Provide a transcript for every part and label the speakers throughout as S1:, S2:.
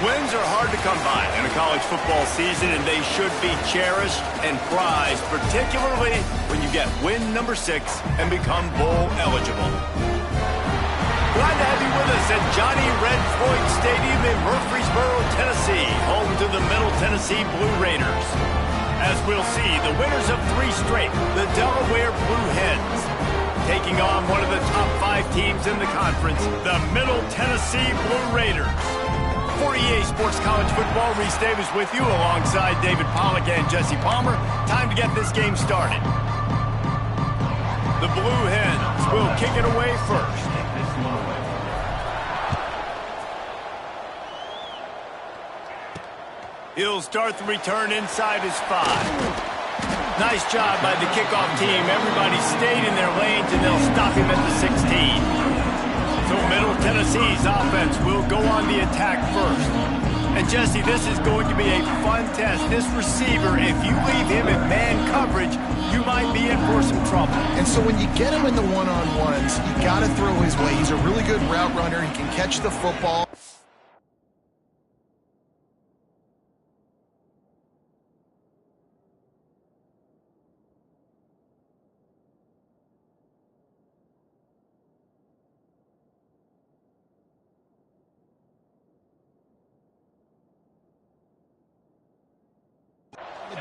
S1: Wins are hard to come by in a college football season, and they should be cherished and prized, particularly when you get win number 6 and become bowl eligible. Glad to have you with us at Johnny Red Floyd Stadium in Murfreesboro, Tennessee, home to the Middle Tennessee Blue Raiders. As we'll see, the winners of 3 straight, the Delaware Blue Hens, taking on one of the top 5 teams in the conference, the Middle Tennessee Blue Raiders. For EA Sports College Football, Reese Davis with you alongside David Pollack and Jesse Palmer. Time to get this game started. The Blue Hens will kick it away first. He'll start the return inside his 5. Nice job by the kickoff team. Everybody stayed in their lanes, and they'll stop him at the 16. So Middle Tennessee's offense will go on the attack first. And Jesse, this is going to be a fun test. This receiver, if you leave him in man coverage, you might be in for some trouble.
S2: And so when you get him in the one-on-ones, you got to throw his way. He's a really good route runner. He can catch the football.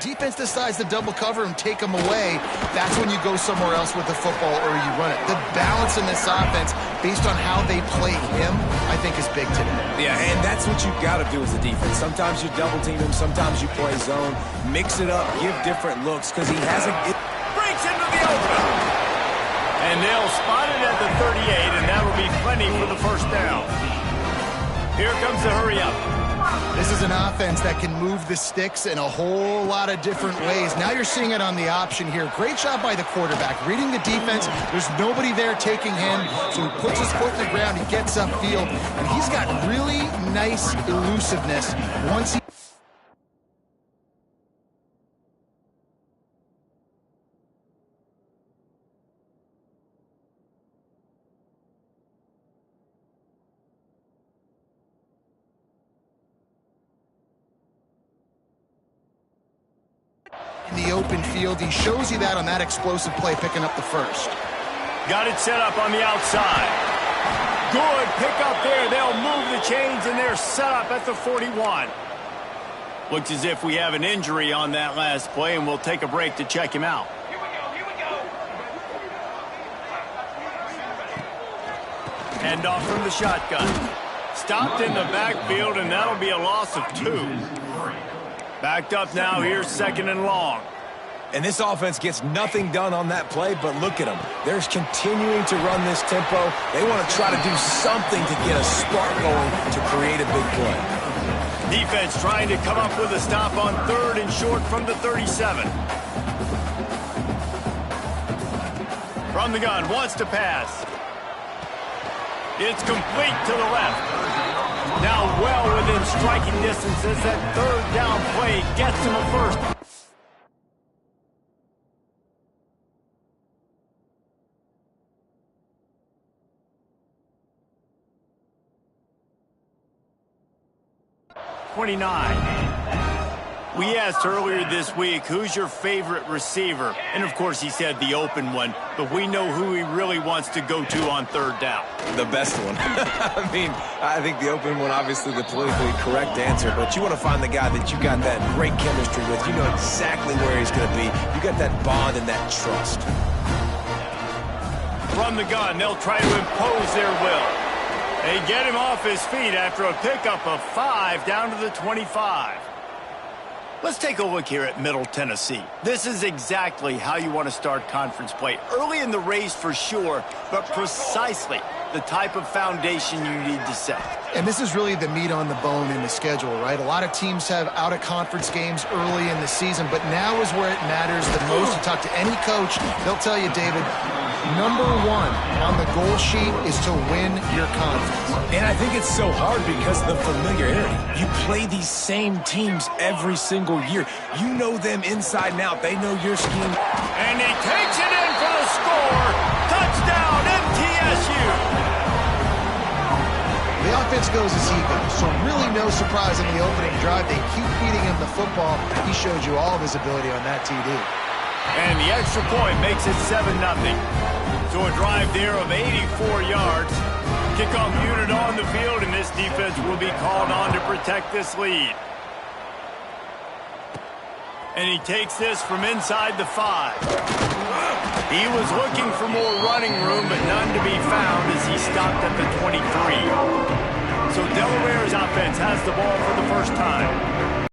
S2: Defense decides to double cover and take him away. That's when you go somewhere else with the football or you run it. The balance in this offense, based on how they play him, I think is big today.
S3: Yeah, and that's what you've got to do as a defense. Sometimes you double team him, sometimes you play zone. Mix it up, give different looks, because he hasn't...
S1: Breaks into the open. And they'll spot it at the 38, and that'll be plenty for the first down. Here comes the hurry up.
S2: This is an offense that can move the sticks in a whole lot of different ways. Now you're seeing it on the option here. Great job by the quarterback. Reading the defense, there's nobody there taking him, so he puts his foot in the ground, he gets upfield, and he's got really nice elusiveness once he... in the open field. He shows you that on that explosive play, picking up the first.
S1: Got it set up on the outside. Good pick up there. They'll move the chains, and they're set up at the 41. Looks as if we have an injury on that last play, and we'll take a break to check him out.
S4: Here we go.
S1: Hand off from the shotgun. Stopped in the backfield, and that'll be a loss of 2. Backed up now, here's 2nd and long.
S3: And this offense gets nothing done on that play, but look at them. They're continuing to run this tempo. They want to try to do something to get a spark going to create a big play.
S1: Defense trying to come up with a stop on 3rd and short from the 37. From the gun, wants to pass. It's complete to the left. Now well within striking distance as that 3rd down play gets him a first. We asked earlier this week, who's your favorite receiver? And of course he said the open one, but we know who he really wants to go to on 3rd down.
S3: The best one. I think the open one, obviously the politically correct answer, but you want to find the guy that you got that great chemistry with. You know exactly where he's going to be. You got that bond and that trust.
S1: From the gun, they'll try to impose their will. They get him off his feet after a pickup of 5 down to the 25. Let's take a look here at Middle Tennessee. This is exactly how you want to start conference play. Early in the race for sure, but precisely the type of foundation you need to set.
S2: And this is really the meat on the bone in the schedule, right? A lot of teams have out-of-conference games early in the season, but now is where it matters the most. You talk to any coach, they'll tell you, David, number 1 on the goal sheet is to win your conference.
S3: And I think it's so hard because of the familiarity. You play these same teams every single year. You know them inside and out. They know your scheme.
S1: And he takes it in for the score. Touchdown, MTSU.
S2: The defense goes as he goes. So really no surprise in the opening drive. They keep feeding him the football. He showed you all of his ability on that TD.
S1: And the extra point makes it 7-0. So a drive there of 84 yards. Kickoff unit on the field, and this defense will be called on to protect this lead. And he takes this from inside the 5. He was looking for more running room, but none to be found as he stopped at the 23. So Delaware's offense has the ball for the first time.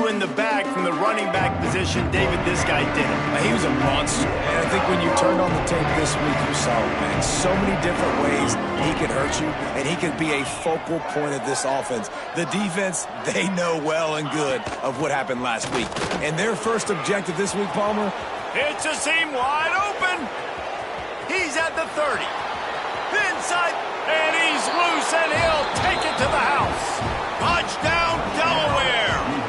S1: In the back from the running back position, David, this guy did it.
S3: He was a monster. And I think when you turned on the tape this week, you saw it, man. So many different ways he could hurt you, and he could be a focal point of this offense. The defense, they know well and good of what happened last week. And their first objective this week, Palmer?
S1: It's a seam wide open. He's at the 30. Inside, and he's loose, and he'll take it to the house. Touchdown, Delaware.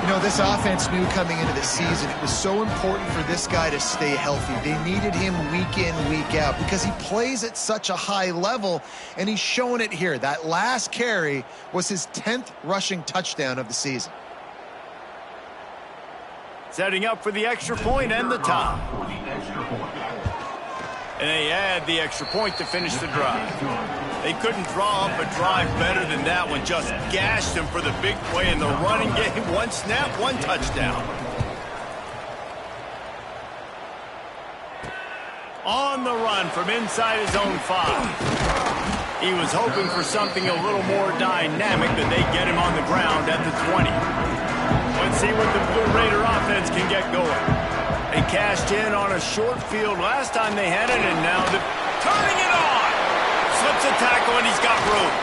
S2: You know, this offense knew coming into the season it was so important for this guy to stay healthy. They needed him week in, week out because he plays at such a high level, and he's showing it here. That last carry was his 10th rushing touchdown of the season.
S1: Setting up for the extra point and the tie. And they add the extra point to finish the drive. They couldn't draw up a drive better than that one. Just gashed him for the big play in the running game. One snap, one touchdown. On the run from inside his own 5. He was hoping for something a little more dynamic, but they get him on the ground at the 20. Let's see what the Blue Raider offense can get going. They cashed in on a short field last time they had it, and now they're turning it on. Slips a tackle, and he's got room.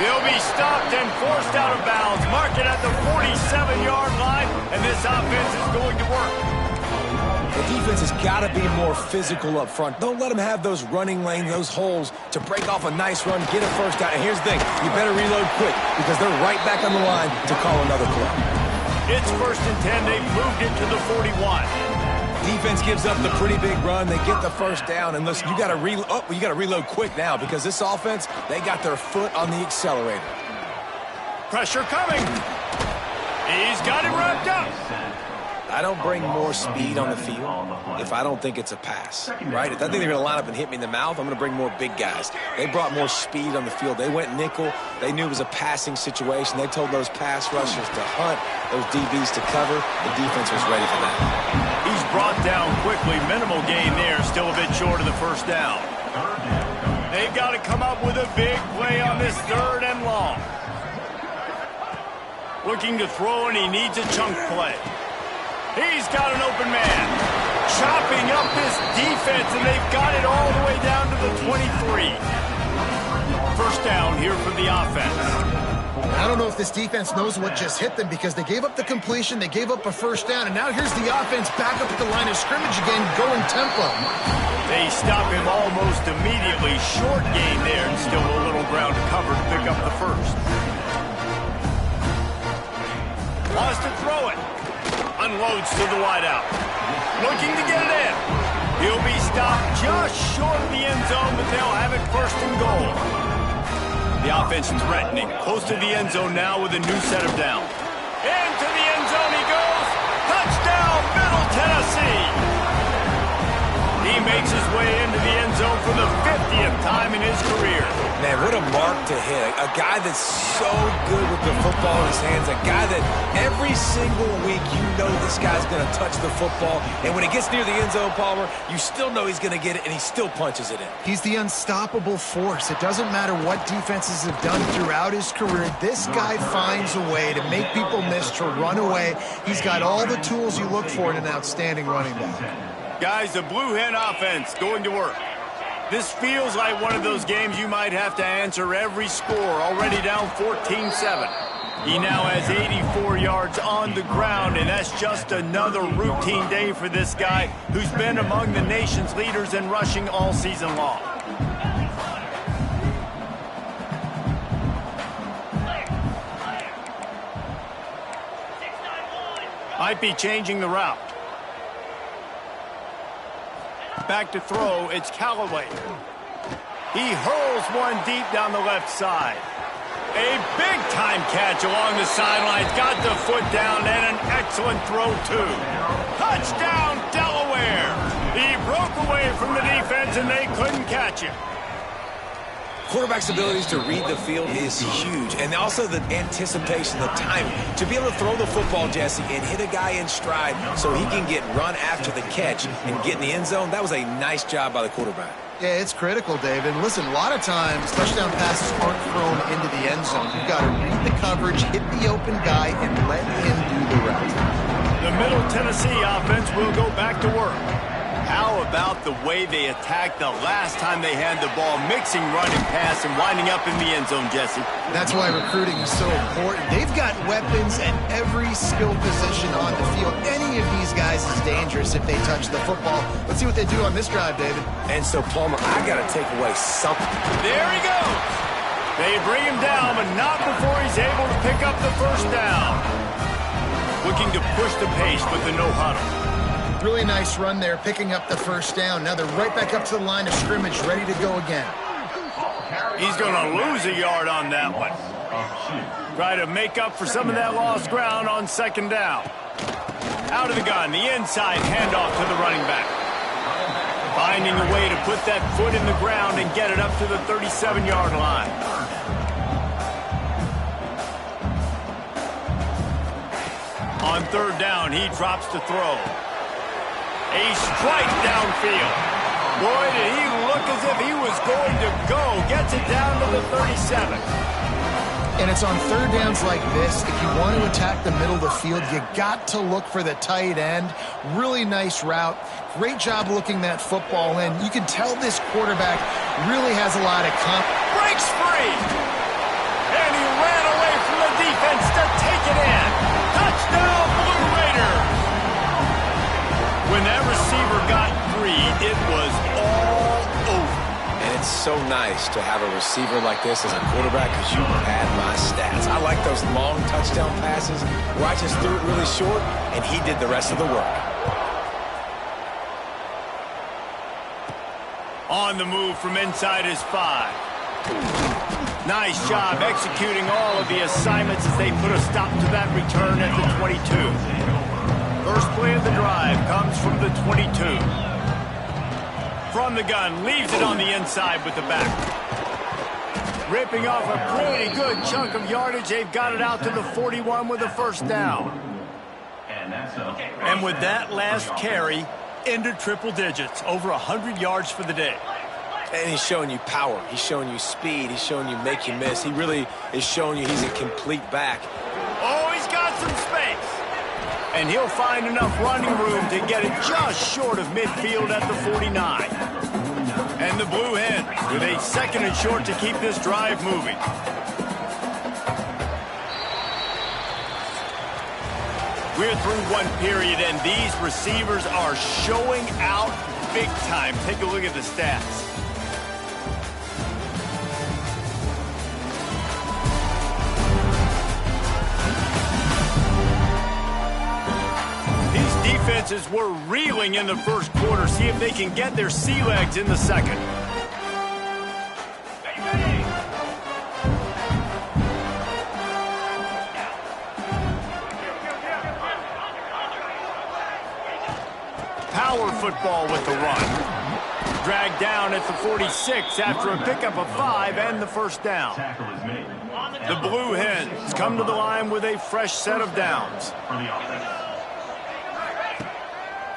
S1: He'll be stopped and forced out of bounds. Mark it at the 47-yard line, and this offense is going to work.
S3: The defense has got to be more physical up front. Don't let them have those running lanes, those holes to break off a nice run, get a first down. And here's the thing, you better reload quick because they're right back on the line to call another play.
S1: It's 1st and 10. They've moved it to the 41.
S3: Defense gives up the pretty big run. They get the first down. And listen, you got to reload quick now because this offense, they got their foot on the accelerator.
S1: Pressure coming. He's got it wrapped up.
S3: I don't bring more speed on the field if I don't think it's a pass, right? If I think they're going to line up and hit me in the mouth, I'm going to bring more big guys. They brought more speed on the field. They went nickel. They knew it was a passing situation. They told those pass rushers to hunt, those DBs to cover. The defense was ready for that.
S1: He's brought down quickly. Minimal gain there. Still a bit short of the first down. They've got to come up with a big play on this 3rd and long. Looking to throw, and he needs a chunk play. He's got an open man. Chopping up this defense, and they've got it all the way down to the 23. First down here for the offense.
S2: I don't know if this defense knows what just hit them because they gave up the completion, they gave up a first down, and now here's the offense back up at the line of scrimmage again, going tempo.
S1: They stop him almost immediately. Short gain there, and still a little ground to cover to pick up the first. Wants to throw it. Unloads to the wideout. Looking to get it in. He'll be stopped just short of the end zone, but they'll have it 1st and goal. The offense threatening. Close to the end zone now with a new set of downs. Into the end zone he goes. Touchdown, Middle Tennessee. He makes his way into the end zone for the 50th time in his career.
S3: Man, what a mark to hit. A guy that's so good with the football in his hands. A guy that every single week you know this guy's going to touch the football. And when it gets near the end zone, Palmer, you still know he's going to get it, and he still punches it in.
S2: He's the unstoppable force. It doesn't matter what defenses have done throughout his career. This guy finds a way to make people miss, to run away. He's got all the tools you look for in an outstanding running back.
S1: Guys, the Blue Hen offense going to work. This feels like one of those games you might have to answer every score. Already down 14-7. He now has 84 yards on the ground, and that's just another routine day for this guy who's been among the nation's leaders in rushing all season long. Might be changing the route. Back to throw, it's Callaway. He hurls one deep down the left side. A big-time catch along the sidelines. Got the foot down and an excellent throw, too. Touchdown, Delaware. He broke away from the defense, and they couldn't catch him.
S3: Quarterback's abilities to read the field is huge, and also the anticipation, the timing. To be able to throw the football, Jesse, and hit a guy in stride so he can get run after the catch and get in the end zone, that was a nice job by the quarterback.
S2: Yeah, it's critical, David. Listen, a lot of times touchdown passes aren't thrown into the end zone. You've got to read the coverage, hit the open guy, and let him do the rest.
S1: The Middle Tennessee offense will go back to work. How about the way they attacked the last time they had the ball, mixing run and pass and winding up in the end zone, Jesse?
S2: That's why recruiting is so important. They've got weapons at every skill position on the field. Any of these guys is dangerous if they touch the football. Let's see what they do on this drive, David.
S3: And so, Palmer, I got to take away something.
S1: There he goes. They bring him down, but not before he's able to pick up the first down. Looking to push the pace with the no huddle.
S2: Really nice run there, picking up the first down. Now they're right back up to the line of scrimmage, ready to go again.
S1: He's going to lose a yard on that one. Try to make up for some of that lost ground on second down. Out of the gun, the inside handoff to the running back. Finding a way to put that foot in the ground and get it up to the 37-yard line. On third down, he drops to throw. A strike downfield. Boy, did he look as if he was going to go. Gets it down to the 37.
S2: And it's on third downs like this. If you want to attack the middle of the field, you got to look for the tight end. Really nice route. Great job looking that football in. You can tell this quarterback really has a lot of confidence.
S1: Breaks free. And he ran away from the defense to take it in. Touchdown, Blue Raiders. When that receiver got free, it was all over.
S3: And it's so nice to have a receiver like this as a quarterback because you pad my stats. I like those long touchdown passes where I just threw it really short and he did the rest of the work.
S1: On the move from inside his 5. Nice job executing all of the assignments as they put a stop to that return at the 22. First play of the drive comes from the 22. From the gun, leaves it on the inside with the back. Ripping off a pretty good chunk of yardage. They've got it out to the 41 with a first down. And with that last carry, into triple digits, over 100 yards for the day.
S3: And he's showing you power. He's showing you speed. He's showing you make you miss. He really is showing you he's a complete back.
S1: Oh, he's got some space. And he'll find enough running room to get it just short of midfield at the 49. And the Blue Hens with a second and short to keep this drive moving. We're through one period, and these receivers are showing out big time. Take a look at the stats. Defenses were reeling in the first quarter. See if they can get their sea legs in the second. Power football with the run. Dragged down at the 46 after a pickup of 5 and the first down. The Blue Hens come to the line with a fresh set of downs.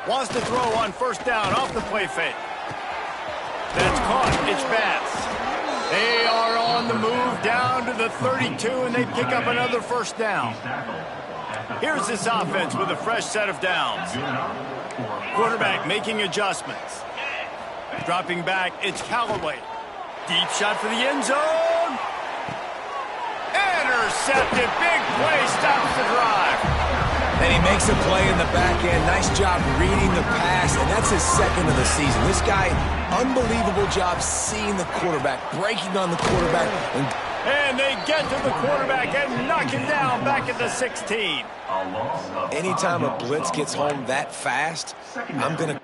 S1: Wants to throw on first down off the play fake. That's caught. It's Bass. They are on the move down to the 32, and they pick up another first down. Here's this offense with a fresh set of downs. Quarterback making adjustments. Dropping back, it's Callaway. Deep shot for the end zone. Intercepted. Big play stops the drive.
S3: And he makes a play in the back end. Nice job reading the pass, and that's his second of the season. This guy, unbelievable job seeing the quarterback, breaking on the quarterback.
S1: And they get to the quarterback and knock him down back at the 16.
S3: Anytime a blitz gets home that fast, I'm going to...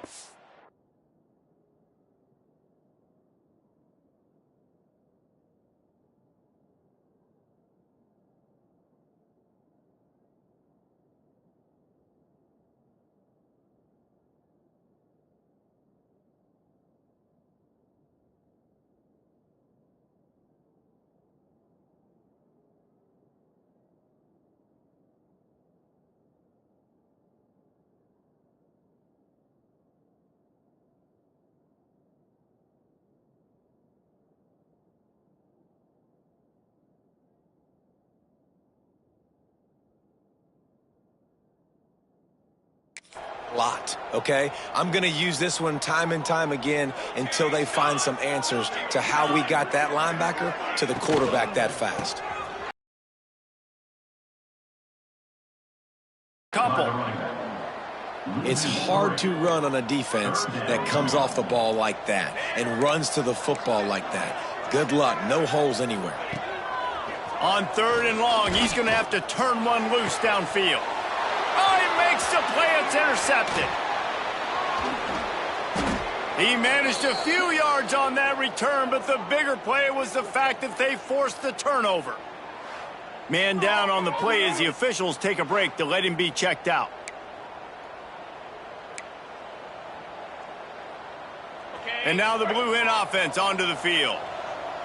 S3: lot, okay? I'm going to use this one time and time again until they find some answers to how we got that linebacker to the quarterback that fast.
S1: Couple.
S3: It's hard to run on a defense that comes off the ball like that and runs to the football like that. Good luck. No holes anywhere.
S1: On 3rd and long, he's going to have to turn one loose downfield. Oh, he makes the play. It's intercepted. He managed a few yards on that return, but the bigger play was the fact that they forced the turnover. Man down on the play as the officials take a break to let him be checked out. And now the Blue Hen offense onto the field.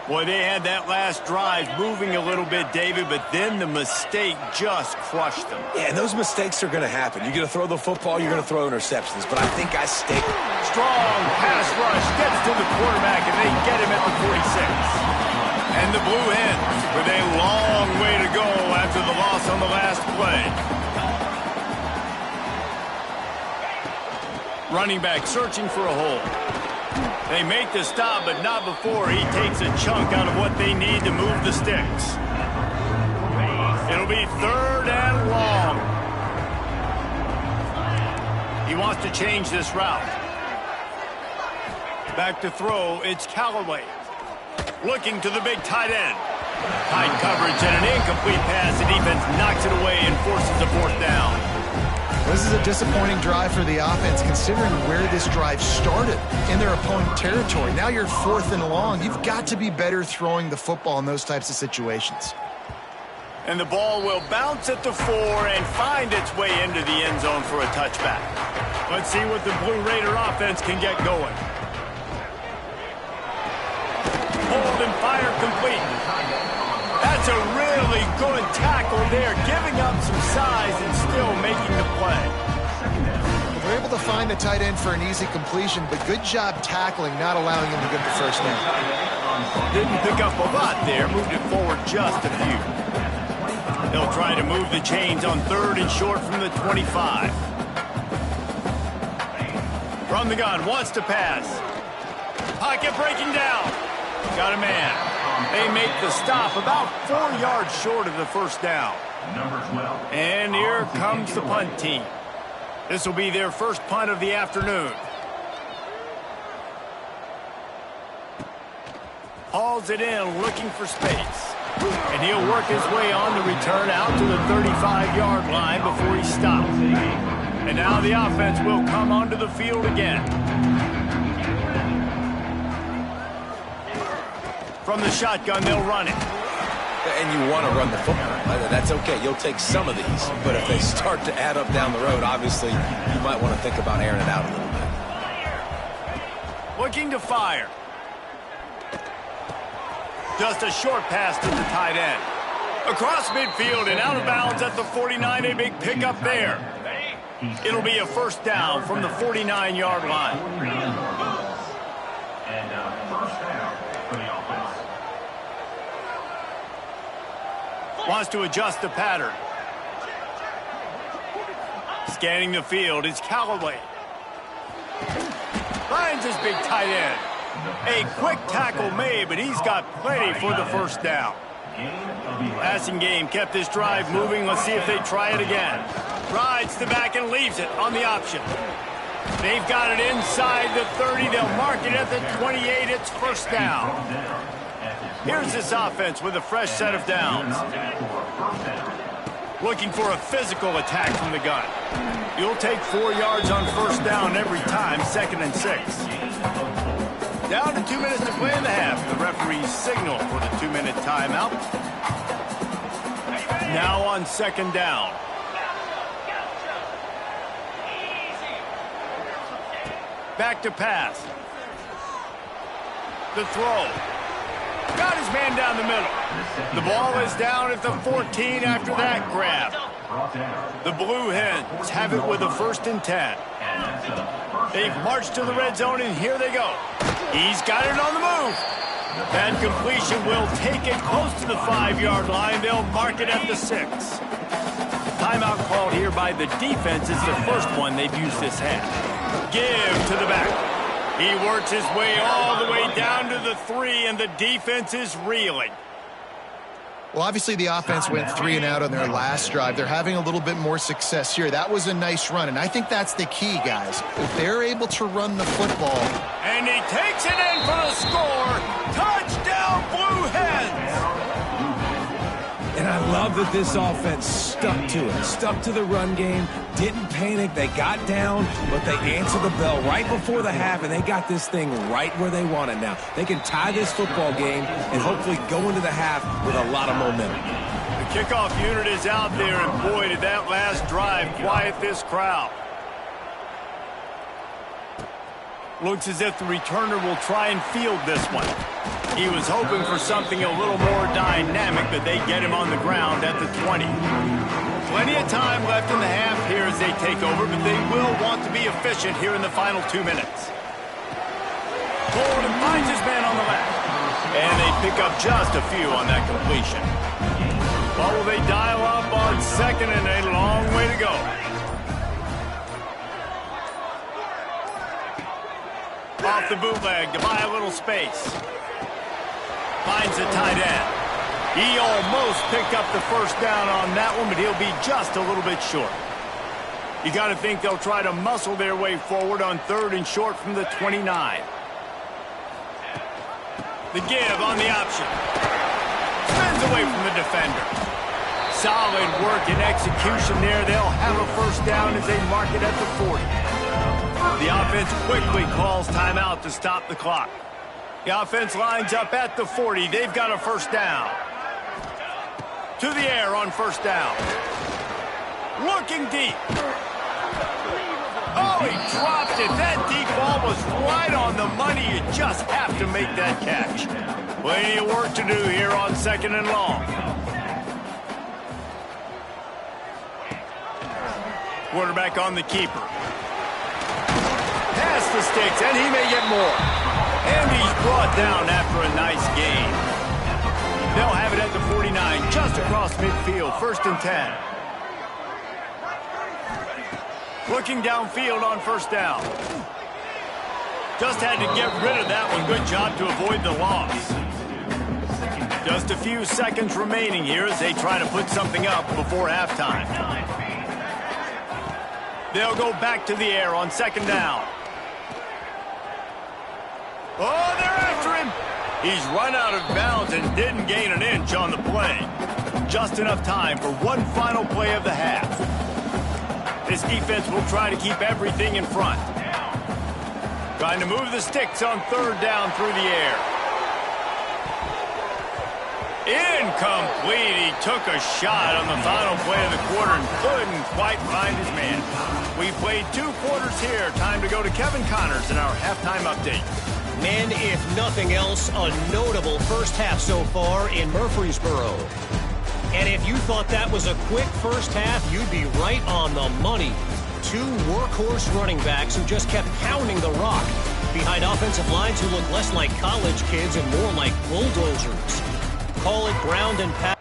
S1: Boy, they had that last drive moving a little bit, David, but then the mistake just crushed them.
S3: Yeah, and those mistakes are going to happen. You're going to throw the football, you're going to throw interceptions, but I think I stay.
S1: Strong pass rush gets to the quarterback, and they get him at the 46. And the Blue Hens with a long way to go after the loss on the last play. Running back searching for a hole. They make the stop, but not before he takes a chunk out of what they need to move the sticks. It'll be 3rd and long. He wants to change this route. Back to throw, it's Callaway. Looking to the big tight end. Tight coverage and an incomplete pass. The defense knocks it away and forces a 4th down.
S2: This is a disappointing drive for the offense, considering where this drive started, in their opponent territory. Now you're 4th and long. You've got to be better throwing the football in those types of situations.
S1: And the ball will bounce at the 4 and find its way into the end zone for a touchback. Let's see what the Blue Raider offense can get going. Hold and fire complete. That's a really good tackle there, giving up some size and still making the play.
S2: They're able to find the tight end for an easy completion, but good job tackling, not allowing him to get the first down.
S1: Didn't pick up a lot there, moved it forward just a few. They'll try to move the chains on 3rd and short from the 25. From the gun, wants to pass. Pocket breaking down. Got a man. They make the stop about 4 yards short of the first down. And here comes the punt team. This will be their first punt of the afternoon. Hauls it in, looking for space. And he'll work his way on the return out to the 35-yard line before he stops. And now the offense will come onto the field again. From the shotgun, they'll run it.
S3: And you want to run the football. That's okay. You'll take some of these. But if they start to add up down the road, obviously, you might want to think about airing it out a little bit.
S1: Looking to fire. Just a short pass to the tight end. Across midfield and out of bounds at the 49. A big pickup there. It'll be a 1st down from the 49-yard line. Wants to adjust the pattern. Scanning the field is Callaway. Finds his big tight end. A quick tackle made, but he's got plenty for the 1st down. Passing game kept this drive moving. Let's see if they try it again. Rides the back and leaves it on the option. They've got it inside the 30. They'll mark it at the 28. It's 1st down. Here's this offense with a fresh set of downs. Looking for a physical attack from the gun. You'll take 4 yards on 1st down every time, 2nd and 6. Down to 2 minutes to play in the half. The referee's signal for the 2-minute timeout. Now on 2nd down. Back to pass. The throw. Got his man down the middle. The ball is down at the 14 after that grab. The Blue Hens have it with a 1st and 10. They've marched to the red zone, and here they go. He's got it on the move. That completion will take it close to the 5-yard line. They'll mark it at the 6. timeout called here by the defense. It's the first one they've used this half. Give to the back. He works his way all the way down to the 3, and the defense is reeling.
S2: Well, obviously the offense went 3 and out on their last drive. They're having a little bit more success here. That was a nice run, and I think that's the key, guys. If they're able to run the football.
S1: And he takes it in for the score. Touchdown, Blue Hens!
S3: And I love that this offense stuck to it, stuck to the run game, didn't panic. They got down, but they answered the bell right before the half, and they got this thing right where they want it now. They can tie this football game and hopefully go into the half with a lot of momentum.
S1: The kickoff unit is out there, and boy, did that last drive quiet this crowd. Looks as if the returner will try and field this one. He was hoping for something a little more dynamic, but they get him on the ground at the 20. Plenty of time left in the half here as they take over, but they will want to be efficient here in the final 2 minutes. Golden finds his man on the left. And they pick up just a few on that completion. But will they dial up on second, and a long way to go. Off the bootleg to buy a little space. Finds the tight end. He almost picked up the first down on that one, but he'll be just a little bit short. You got to think they'll try to muscle their way forward on 3rd and short from the 29. The give on the option. Spins away from the defender. Solid work and execution there. They'll have a first down as they mark it at the 40. The offense quickly calls timeout to stop the clock. The offense lines up at the 40. They've got a first down. To the air on first down. Looking deep. Oh, he dropped it. That deep ball was right on the money. You just have to make that catch. Plenty of work to do here on 2nd and long. Quarterback on the keeper. Past the sticks, and he may get more. And he's brought down after a nice gain. They'll have it at the 49, just across midfield, 1st and 10. Looking downfield on first down. Just had to get rid of that one. Good job to avoid the loss. Just a few seconds remaining here as they try to put something up before halftime. They'll go back to the air on 2nd down. Oh, they're after him. He's run out of bounds and didn't gain an inch on the play. Just enough time for one final play of the half. This defense will try to keep everything in front. Trying to move the sticks on 3rd down through the air. Incomplete. He took a shot on the final play of the quarter and couldn't quite find his man. We played 2 quarters here. Time to go to Kevin Connors in our halftime update.
S4: Men, if nothing else, a notable first half so far in Murfreesboro. And if you thought that was a quick first half, you'd be right on the money. 2 workhorse running backs who just kept pounding the rock behind offensive lines who look less like college kids and more like bulldozers. Call it ground and pound.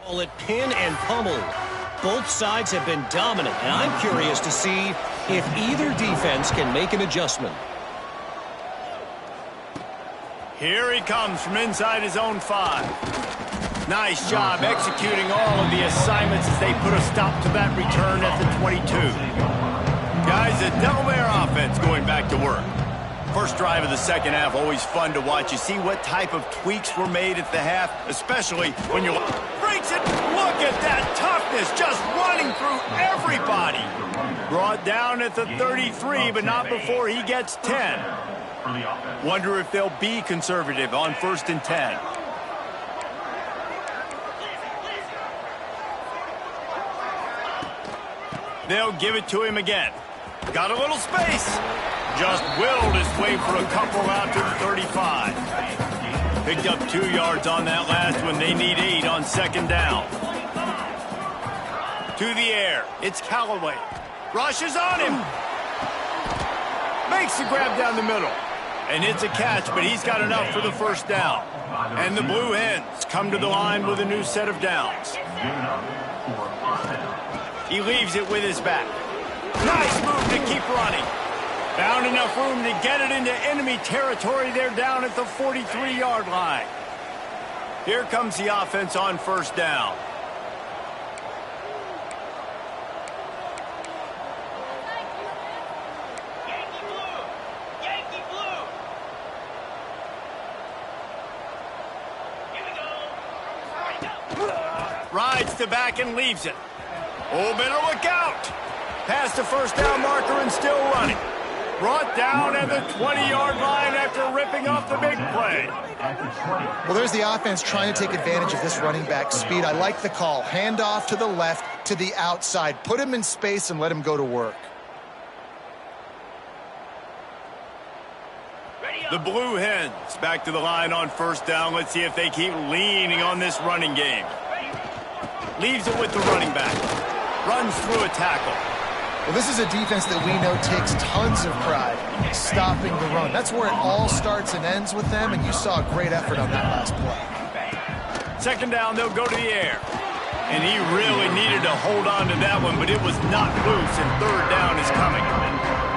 S4: Call it pin and pummel. Both sides have been dominant, and I'm curious to see if either defense can make an adjustment.
S1: Here he comes from inside his own 5. Nice job executing all of the assignments as they put a stop to that return at the 22. Guys, the Delaware offense going back to work. First drive of the second half, always fun to watch. You see what type of tweaks were made at the half, especially when you breaks it. Look at that toughness, just running through everybody. Brought down at the 33, but not before he gets 10. Wonder if they'll be conservative on 1st and 10. They'll give it to him again. Got a little space. Just willed his way for a couple out to the 35. Picked up 2 yards on that last one. They need 8 on 2nd down. To the air. It's Callaway. Rushes on him. Makes the grab down the middle. And it's a catch, but he's got enough for the 1st down. And the Blue Hens come to the line with a new set of downs. He leaves it with his back. Nice move to keep running. Found enough room to get it into enemy territory. They're down at the 43-yard line. Here comes the offense on 1st down. Rides to back and leaves it. Oh, better look out. Past the 1st down marker and still running. Brought down at the 20-yard line after ripping off the big play.
S2: Well, there's the offense trying to take advantage of this running back speed. I like the call. Hand off to the left, to the outside. Put him in space and let him go to work.
S1: The Blue Hens back to the line on 1st down. Let's see if they keep leaning on this running game. Leaves it with the running back. Runs through a tackle.
S2: Well, this is a defense that we know takes tons of pride stopping the run. That's where it all starts and ends with them, and you saw a great effort on that last play.
S1: 2nd down, they'll go to the air. And he really needed to hold on to that one, but it was not loose, and 3rd down is coming.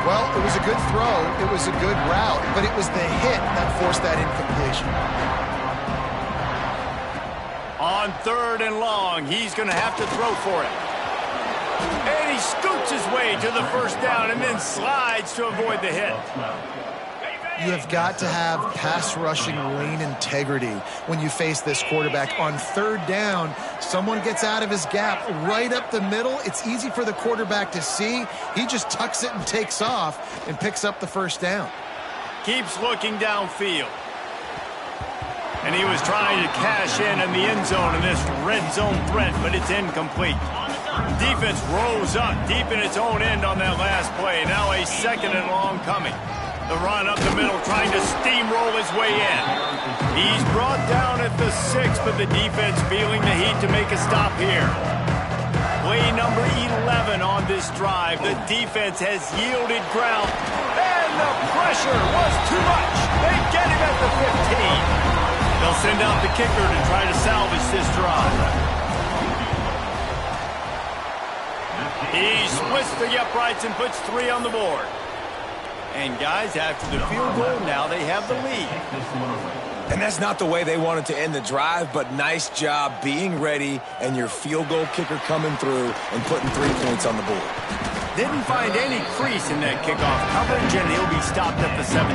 S2: Well, it was a good throw. It was a good route, but it was the hit that forced that incompletion.
S1: On 3rd and long, he's going to have to throw for it. And he scoots his way to the 1st down and then slides to avoid the hit.
S2: You have got to have pass rushing lane integrity when you face this quarterback. On 3rd down, someone gets out of his gap right up the middle. It's easy for the quarterback to see. He just tucks it and takes off and picks up the 1st down.
S1: Keeps looking downfield. And he was trying to cash in the end zone in this red zone threat, but it's incomplete. Defense rose up deep in its own end on that last play. Now a 2nd and long coming. The run up the middle, trying to steamroll his way in. He's brought down at the 6, but the defense feeling the heat to make a stop here. Play number 11 on this drive. The defense has yielded ground. And the pressure was too much. They get him at the 15. They'll send out the kicker to try to salvage this drive. He splits the uprights and puts 3 on the board. And guys, after the field goal, now they have the lead.
S3: And that's not the way they wanted to end the drive, but nice job being ready and your field goal kicker coming through and putting 3 points on the board.
S1: Didn't find any crease in that kickoff coverage, and he'll be stopped at the 17.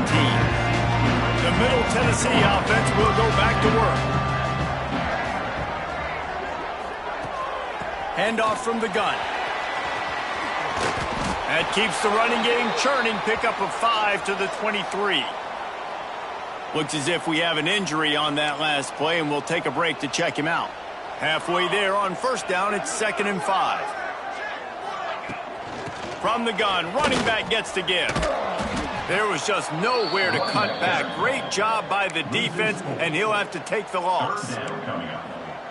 S1: The Middle Tennessee offense will go back to work. Handoff from the gun. That keeps the running game churning. Pickup of 5 to the 23. Looks as if we have an injury on that last play, and we'll take a break to check him out. Halfway there on 1st down, it's 2nd and 5. From the gun, running back gets to give. There was just nowhere to cut back. Great job by the defense, and he'll have to take the loss.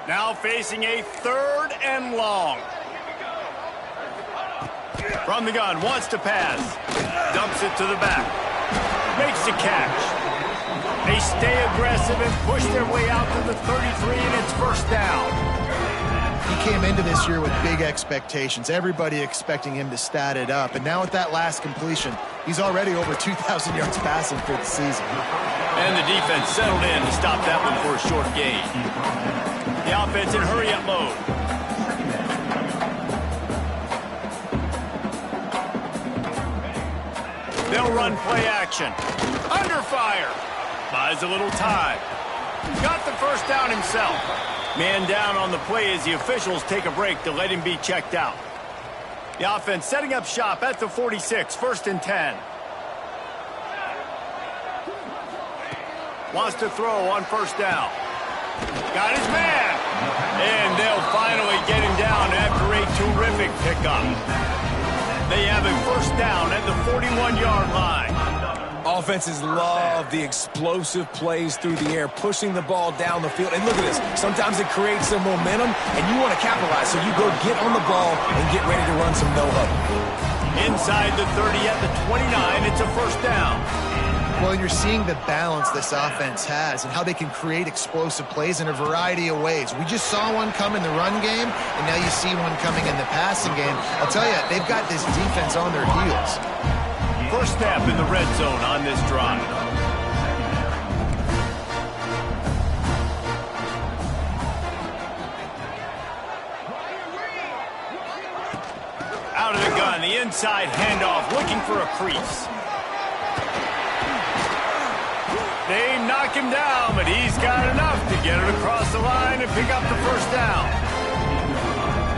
S1: Now facing a 3rd and long. From the gun, wants to pass. Dumps it to the back. Makes the catch. They stay aggressive and push their way out to the 33, and it's 1st down.
S2: He came into this year with big expectations. Everybody expecting him to stat it up. And now with that last completion, he's already over 2,000 yards passing for the season.
S1: And the defense settled in to stop that one for a short gain. The offense in hurry-up mode. They'll run play action. Under fire. Buys a little time. Got the first down himself. Man down on the play as the officials take a break to let him be checked out. The offense setting up shop at the 46, 1st and 10. Wants to throw on 1st down. Got his man. And they'll finally get him down after a terrific pickup. They have a 1st down at the 41-yard line.
S3: Offenses love the explosive plays through the air, pushing the ball down the field. And look at this. Sometimes it creates some momentum, and you want to capitalize. So you go get on the ball and get ready to run some no-huddle.
S1: Inside the 30 at the 29, it's a 1st down.
S2: Well, you're seeing the balance this offense has and how they can create explosive plays in a variety of ways. We just saw one come in the run game, and now you see one coming in the passing game. I'll tell you, they've got this defense on their heels.
S1: First snap in the red zone on this drive. Out of the gun, the inside handoff, looking for a crease. They knock him down, but he's got enough to get it across the line and pick up the 1st down.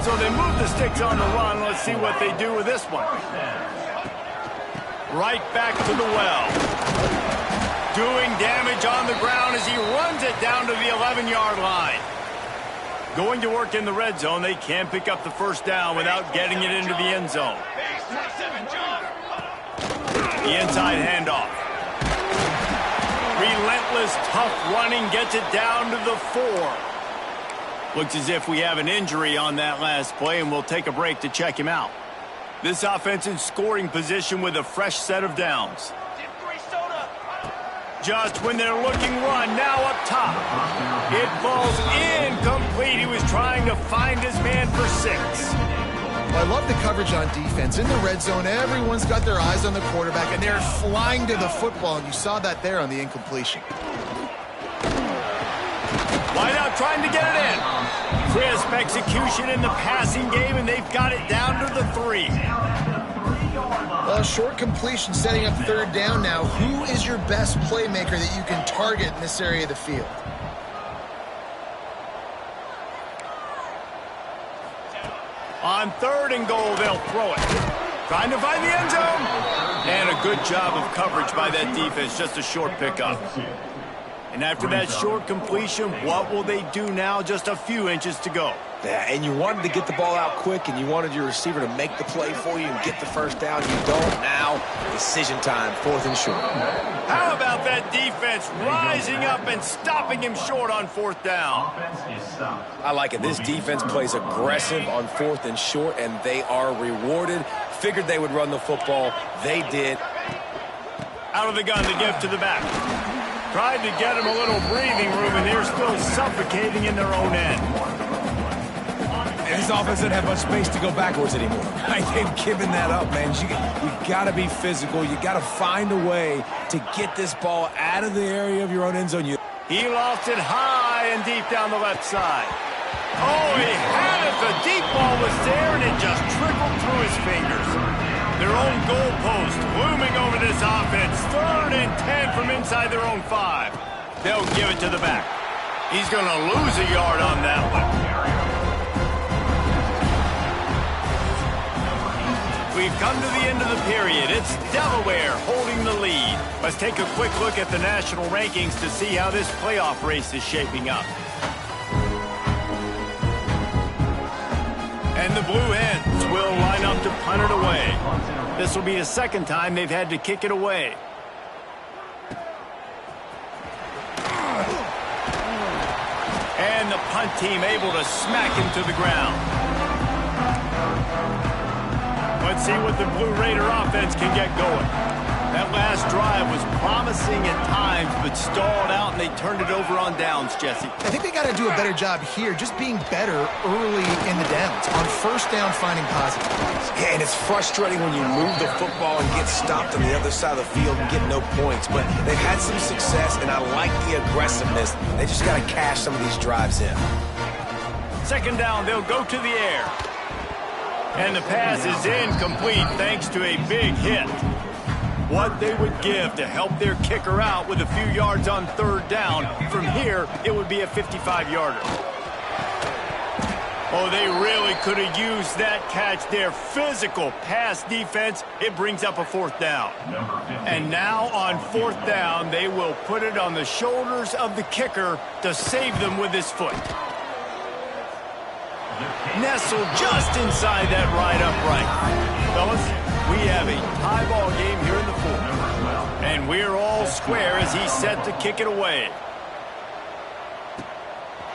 S1: So they move the sticks on the run. Let's see what they do with this one. Right back to the well. Doing damage on the ground as he runs it down to the 11-yard line. Going to work in the red zone. They can't pick up the 1st down without getting it into the end zone. The inside handoff. Relentless, tough running gets it down to the 4. Looks as if we have an injury on that last play, and we'll take a break to check him out. This offense in scoring position with a fresh set of downs. Just when they're looking run, now up top. It falls incomplete. He was trying to find his man for 6.
S2: Well, I love the coverage on defense. In the red zone, everyone's got their eyes on the quarterback, and they're flying to the football, and you saw that there on the incompletion.
S1: Wide out trying to get it in. Crisp execution in the passing game, and they've got it down to the 3.
S2: Well, short completion setting up 3rd down now. Who is your best playmaker that you can target in this area of the field?
S1: On 3rd and goal, they'll throw it. Trying to find the end zone. And a good job of coverage by that defense. Just a short pickup. And after that short completion, what will they do now? Just a few inches to go.
S3: Yeah, and you wanted to get the ball out quick, and you wanted your receiver to make the play for you and get the 1st down. You don't now. Decision time, 4th and short.
S1: How about that defense rising up and stopping him short on 4th down?
S3: I like it. This defense plays aggressive on 4th and short, and they are rewarded. Figured they would run the football. They did.
S1: Out of the gun, the give to the back. Tried to get him a little breathing room, and they're still suffocating in their own end.
S3: And this offense doesn't have much space to go backwards anymore. They've given that up, man. You got to be physical. You got to find a way to get this ball out of the area of your own end zone.
S1: He lost it high and deep down the left side. Oh, he had it. The deep ball was there, and it just trickled through his fingers. Their own goalpost looming over this offense. 3rd and 10 from inside their own 5. They'll give it to the back. He's going to lose a yard on that one. We've come to the end of the period. It's Delaware holding the lead. Let's take a quick look at the national rankings to see how this playoff race is shaping up. And the Blue Hens will line up to punt it away. This will be the 2nd time they've had to kick it away. And the punt team able to smack him to the ground. Let's see what the Blue Raider offense can get going. That last drive was promising at times, but stalled out, and they turned it over on downs, Jesse.
S2: I think they got to do a better job here, just being better early in the downs. On first down, finding positive plays.
S3: Yeah, and it's frustrating when you move the football and get stopped on the other side of the field and get no points. But they've had some success, and I like the aggressiveness. They just got to cash some of these drives in.
S1: Second down, they'll go to the air. And the pass is incomplete thanks to a big hit. What they would give to help their kicker out with a few yards on third down. From here, it would be a 55-yarder. Oh, they really could have used that catch. Their physical pass defense, it brings up a fourth down. And now on fourth down, they will put it on the shoulders of the kicker to save them with his foot. Nestled just inside that right upright. Fellas, we have a tie ball game here in the fourth. And we're all square as he's set to kick it away.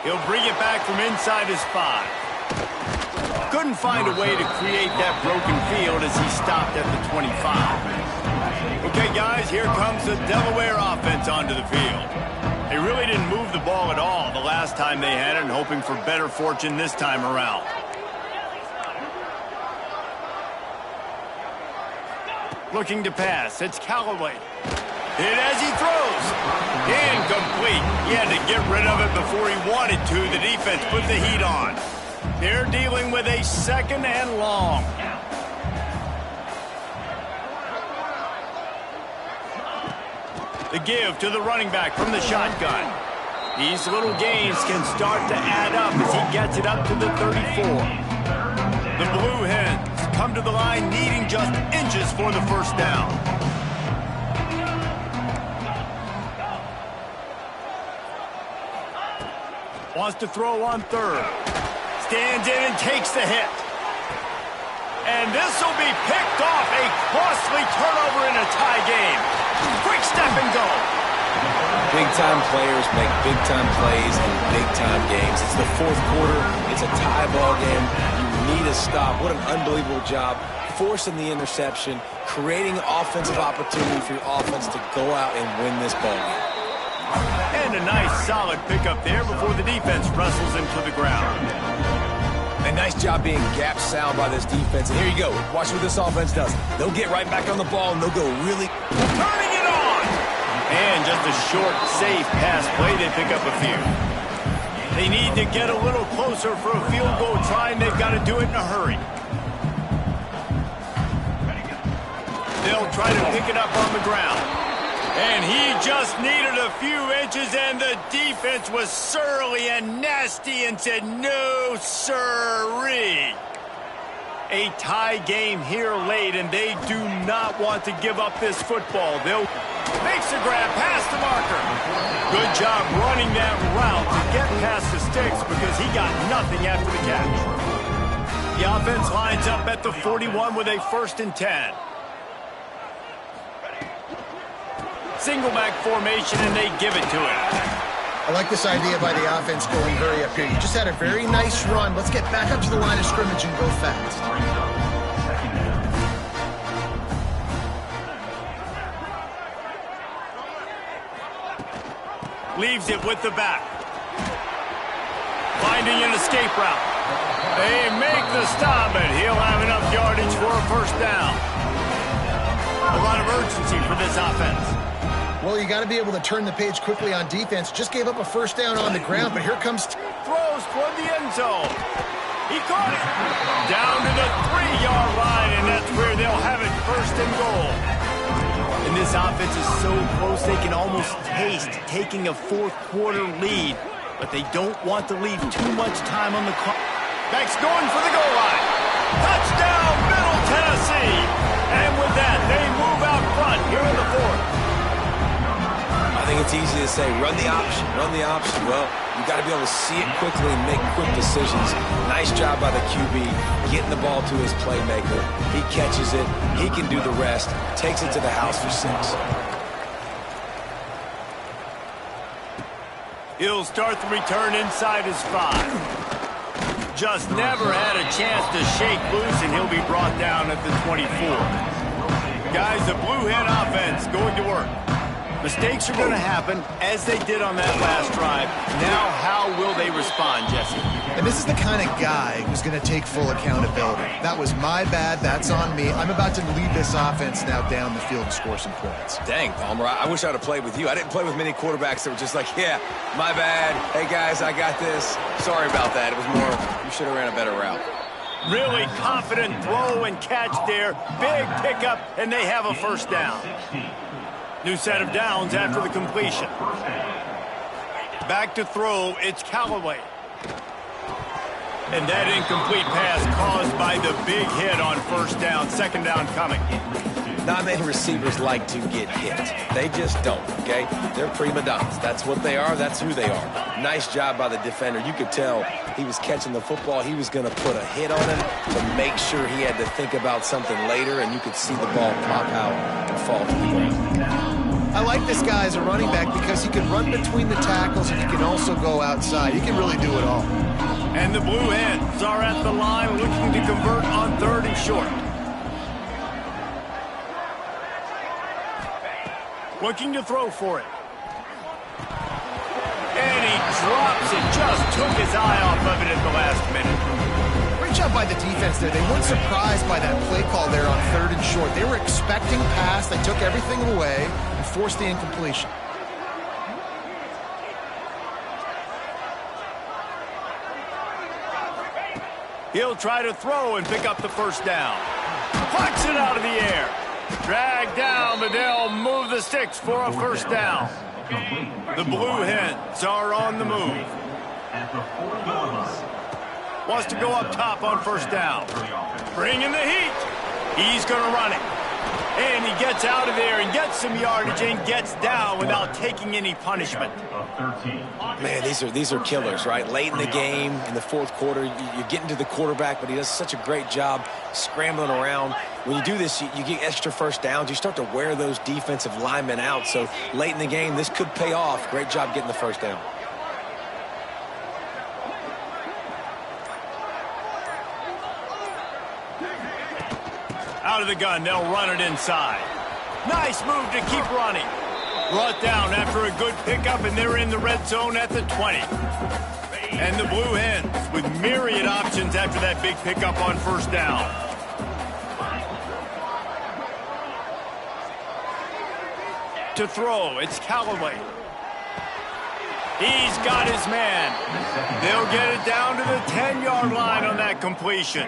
S1: He'll bring it back from inside his 5. Couldn't find a way to create that broken field as he stopped at the 25. Okay, guys, here comes the Delaware offense onto the field. They really didn't move the ball at all the last time they had it, and hoping for better fortune this time around. Looking to pass. It's Callaway. Hit as he throws. Incomplete. He had to get rid of it before he wanted to. The defense put the heat on. They're dealing with a second and long. The give to the running back from the shotgun. These little gains can start to add up as he gets it up to the 34. The Blue Hens come to the line needing just inches for the first down. Wants to throw on third. Stands in and takes the hit. And this will be picked off. A costly turnover in a tie game. Quick step and go.
S3: Big-time players make big-time plays in big-time games. It's the fourth quarter. It's a tie ball game. You need a stop. What an unbelievable job. Forcing the interception, creating offensive opportunity for your offense to go out and win this ball game.
S1: And a nice solid pickup there before the defense wrestles him to the ground.
S3: A nice job being gap sound by this defense. And here you go. Watch what this offense does. They'll get right back on the ball, and they'll go really...
S1: Turning it on! And just a short, safe pass play. They pick up a few. They need to get a little closer for a field goal try, and they've got to do it in a hurry. They'll try to pick it up on the ground. And he just needed a few inches, and the defense was surly and nasty and said, no, sirree. A tie game here late, and they do not want to give up this football. They'll makes the grab past the marker. Good job running that route to get past the sticks because he got nothing after the catch. The offense lines up at the 41 with a 1st and 10. Single back formation, and they give it to him.
S2: I like this idea by the offense going hurry up here. You just had a very nice run. Let's get back up to the line of scrimmage and go fast.
S1: Leaves it with the back. Finding an escape route. They make the stop, and he'll have enough yardage for a 1st down. A lot of urgency for this offense.
S2: Well, you got to be able to turn the page quickly on defense. Just gave up a 1st down on the ground, but here comes...
S1: Throws toward the end zone. He caught it. Down to the 3-yard line, and that's where they'll have it 1st and goal. And this offense is so close they can almost taste taking a 4th quarter lead, but they don't want to leave too much time on the clock. Back's going for the goal line. Touchdown, Middle Tennessee. And with that, they move out front here in the 4th.
S3: I think it's easy to say, run the option, run the option. Well, you got to be able to see it quickly and make quick decisions. Nice job by the QB, getting the ball to his playmaker. He catches it. He can do the rest. Takes it to the house for 6.
S1: He'll start the return inside his 5. Just never had a chance to shake loose, and he'll be brought down at the 24. Guys, the Blue Hen offense going to work. Mistakes are going to happen, as they did on that last drive. Now, how will they respond, Jesse?
S2: And this is the kind of guy who's going to take full accountability. That was my bad. That's on me. I'm about to lead this offense now down the field and score some points.
S3: Dang, Palmer, I wish I'd have played with you. I didn't play with many quarterbacks that were just like, yeah, my bad. Hey, guys, I got this. Sorry about that. It was more, you should have ran a better route.
S1: Really confident throw and catch there. Big pickup, and they have a first down. New set of downs after the completion. Back to throw, it's Callaway. And that incomplete pass caused by the big hit on first down. Second down coming.
S3: Not many receivers like to get hit. They just don't, okay? They're prima donnas. That's what they are. That's who they are. Nice job by the defender. You could tell he was catching the football. He was going to put a hit on him to make sure he had to think about something later, and you could see the ball pop out and fall to the ground.
S2: I like this guy as a running back because he can run between the tackles and he can also go outside. He can really do it all.
S1: And the Blue Hens are at the line looking to convert on 3rd and short. Looking to throw for it. And he drops it. Just took his eye off of it at the last minute.
S2: Great job by the defense there. They weren't surprised by that play call there on 3rd and short. They were expecting pass. They took everything away and forced the incompletion.
S1: He'll try to throw and pick up the first down. Plucks it out of the air. Dragged down, but they'll move the sticks for a first down. The Blue Hens are on the move. Wants to go up top on first down. Bring in the heat. He's going to run it. And he gets out of there and gets some yardage and gets down without taking any punishment.
S3: Man, these are killers, right? Late in the game, in the 4th quarter, you're getting to the quarterback, but he does such a great job scrambling around. When you do this, you get extra first downs. You start to wear those defensive linemen out. So late in the game, this could pay off. Great job getting the first down.
S1: Out of the gun, they'll run it inside. Nice move to keep running. Brought down after a good pickup, and they're in the red zone at the 20. And the Blue Hens with myriad options after that big pickup on first down. To throw, it's Callaway. He's got his man. They'll get it down to the 10-yard line on that completion.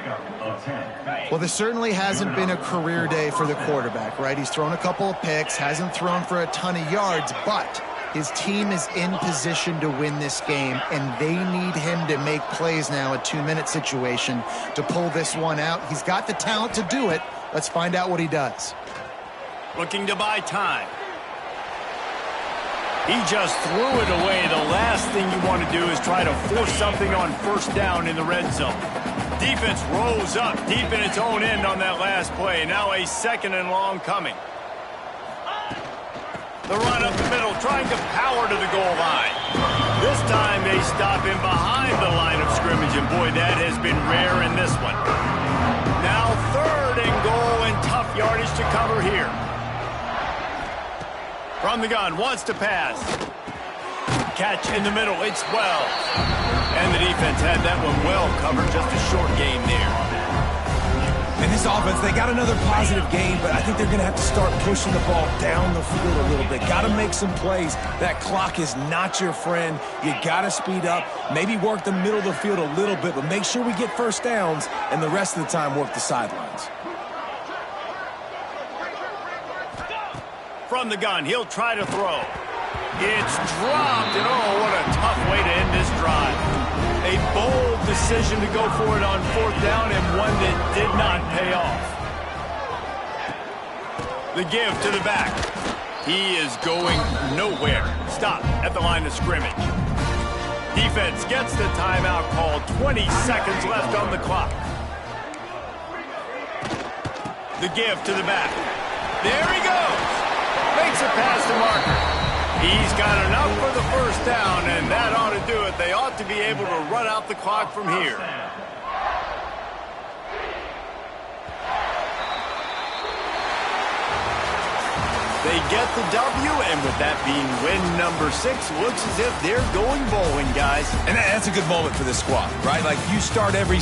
S2: Well, this certainly hasn't been a career day for the quarterback, right? He's thrown a couple of picks, hasn't thrown for a ton of yards, but his team is in position to win this game, and they need him to make plays now, a 2-minute situation, to pull this one out. He's got the talent to do it. Let's find out what he does.
S1: Looking to buy time. He just threw it away. The last thing you want to do is try to force something on first down in the red zone. Defense rolls up deep in its own end on that last play. Now a 2nd and long coming. The run up the middle, trying to power to the goal line. This time they stop him behind the line of scrimmage, and boy, that has been rare in this one. Now 3rd and goal, and tough yardage to cover here. From the gun, wants to pass. Catch in the middle, it's Wells. And the defense had that one well covered, just a short game there.
S3: In this offense, they got another positive game, but I think they're going to have to start pushing the ball down the field a little bit. Got to make some plays. That clock is not your friend. You got to speed up, maybe work the middle of the field a little bit, but make sure we get first downs, and the rest of the time work the sidelines.
S1: From the gun, he'll try to throw. It's dropped, and oh, what a tough way to end this drive. A bold decision to go for it on 4th down, and one that did not pay off. The give to the back. He is going nowhere. Stop at the line of scrimmage. Defense gets the timeout called. 20 seconds left on the clock. The give to the back. There he goes. Makes it past the marker. He's got enough for the first down, and that ought to do it. They ought to be able to run out the clock from here. They get the W, and with that being win number 6, looks as if they're going bowling, guys.
S3: And that's a good moment for this squad, right? Like, you start every